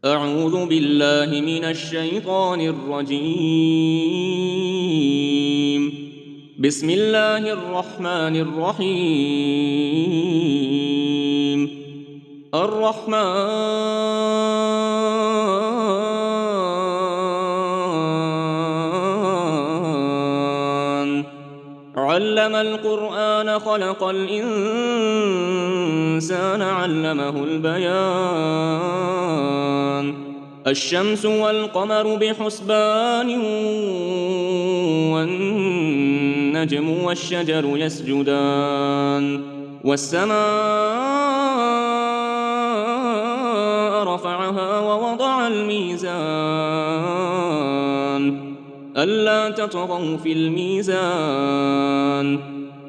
أعوذ بالله من الشيطان الرجيم. بسم الله الرحمن الرحيم. الرحمن علم القرآن خلق الإنسان علمه البيان. الشمس والقمر بحسبان والنجم والشجر يسجدان والسماء رفعها ووضع الميزان ألا تطغوا في الميزان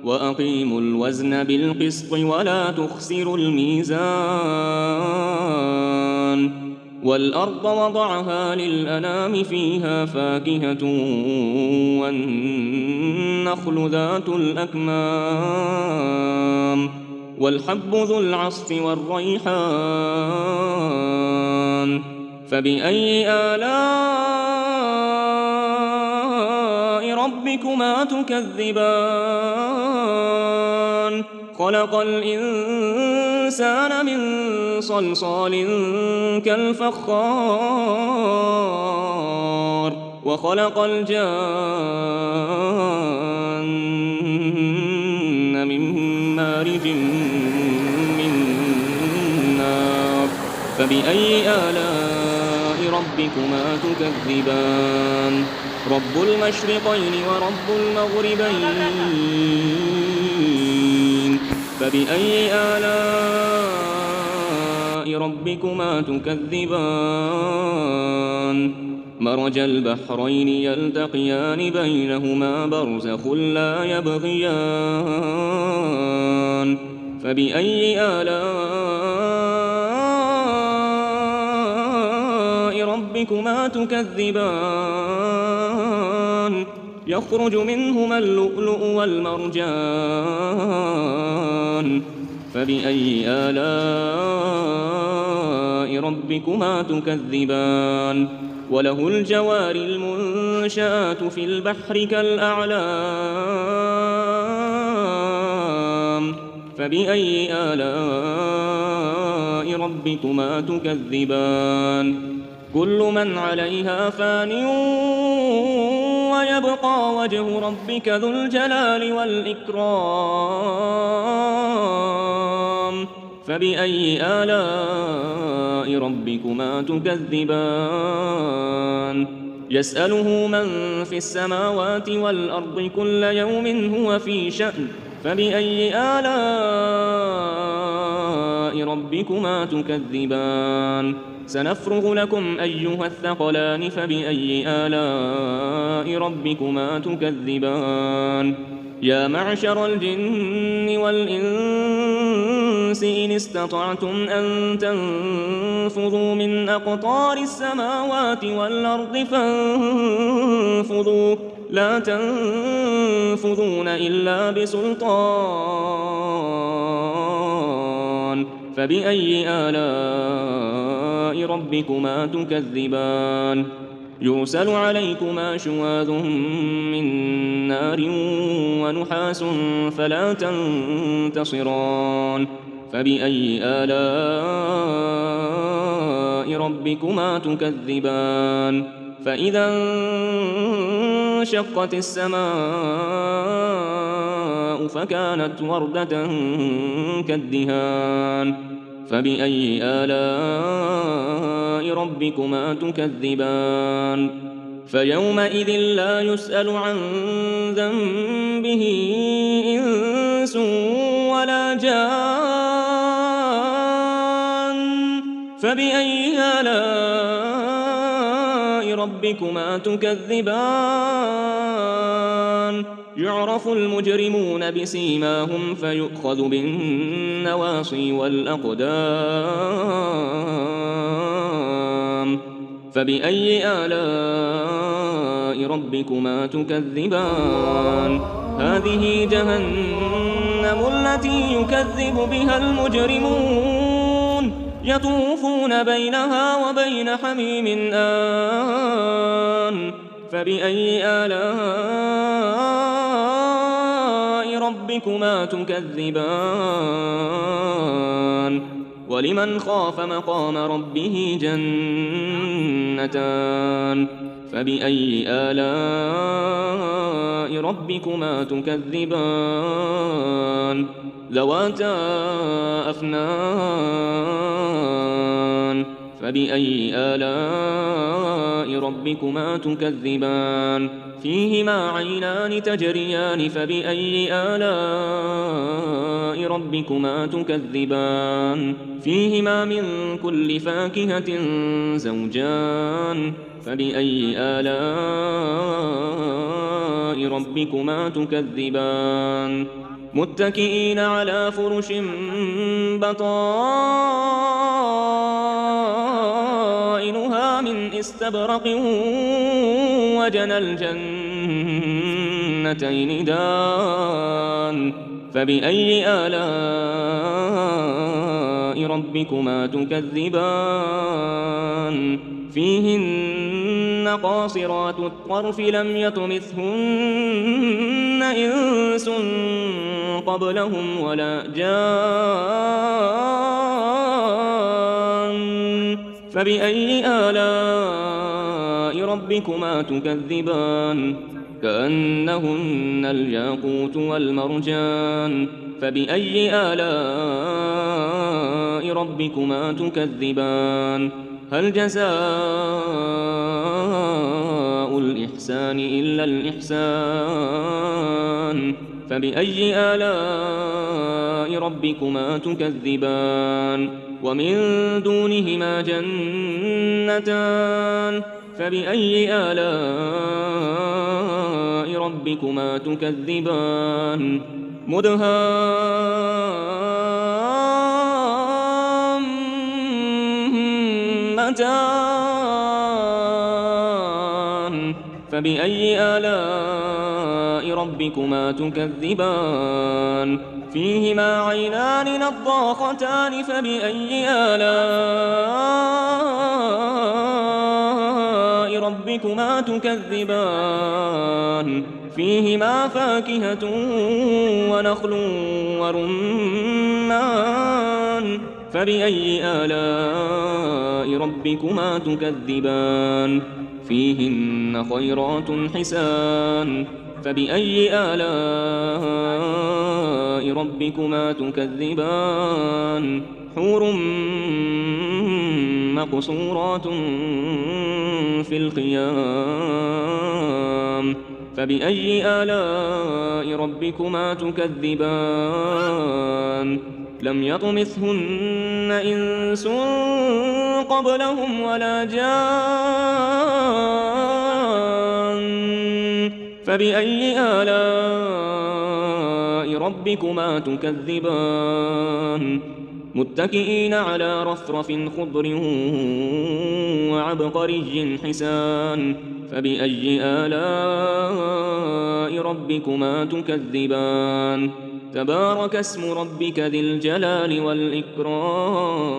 وأقيموا الوزن بالقسط ولا تخسروا الميزان والأرض وضعها للأنام فيها فاكهة والنخل ذات الأكمام والحب ذو العصف والريحان فبأي آلاء ربكما تكذبان خلق الإنسان من صلصال كالفخار وخلق الجان من مارج من نار فبأي آلاء ربكما تكذبان رب المشرقين ورب المغربين فبأي آلاء ربكما تكذبان مرج البحرين يلتقيان بينهما برزخ لا يبغيان فبأي آلاء ربكما تكذبان يخرج منهما اللؤلؤ والمرجان فبأي آلاء ربكما تكذبان وله الجوار المنشآت في البحر كالأعلام فبأي آلاء ربكما تكذبان كل من عليها فان ويبقى وجه ربك ذو الجلال والإكرام فبأي آلاء ربكما تكذبان يسأله من في السماوات والأرض كل يوم هو في شأن فبأي آلاء ربكما تكذبان سنفرغ لكم أيها الثقلان فبأي آلاء ربكما تكذبان يا معشر الجن والإنس إن استطعتم أن تنفذوا من أقطار السماوات والأرض فانفذوا لا تنفذون إلا بسلطان فبأي آلاء ربكما تكذبان يرسل عليكما شواظ من نار ونحاس فلا تنتصران فبأي آلاء ربكما تكذبان فإذا انشقت السماء فكانت وردة كالدهان فبأي آلاء ربكما تكذبان فيومئذ لا يسأل عن ذنبه إنس ولا جان فبأي آلاء ربكما تكذبان يعرف المجرمون بسيماهم فيؤخذ بالنواصي والأقدام فبأي آلاء ربكما تكذبان هذه جهنم التي يكذب بها المجرمون يطوفون بينها وبين حميم آن فبأي آلاء ربكما تكذبان ولمن خاف مقام ربه جنتان فبأي آلاء ربكما تكذبان ذواتا أفنان فبأي آلاء ربكما تكذبان فيهما عينان تجريان فبأي آلاء ربكما تكذبان فيهما من كل فاكهة زوجان فبأي آلاء ربكما تكذبان متكئين على فرش بطائنها من استبرق وجنى الجنتين دان فبأي آلاء ربكما تكذبان فيهن قاصرات الطرف لم يطمثهن إنس قبلهم ولا جان فبأي آلاء ربكما تكذبان كأنهن الياقوت والمرجان فبأي آلاء ربكما تكذبان هل جزاء الإحسان إلا الإحسان فبأي آلاء ربكما تكذبان ومن دونهما جنتان فبأي آلاء ربكما تكذبان مدهامتان فبأي آلاء ربكما تكذبان فيهما عينان نضاختان فبأي آلاء ربكما تكذبان فيهما فاكهة ونخل ورمان فبأي آلاء ربكما تكذبان فيهن خيرات حسان فبأي آلاء ربكما تكذبان حور مقصورات في الخيام فبأي آلاء ربكما تكذبان لم يطمثهن إنس قبلهم ولا جان فبأي آلاء ربكما تكذبان متكئين على رفرف خضر وعبقري حسان فبأي آلاء ربكما تكذبان تبارك اسم ربك ذي الجلال والإكرام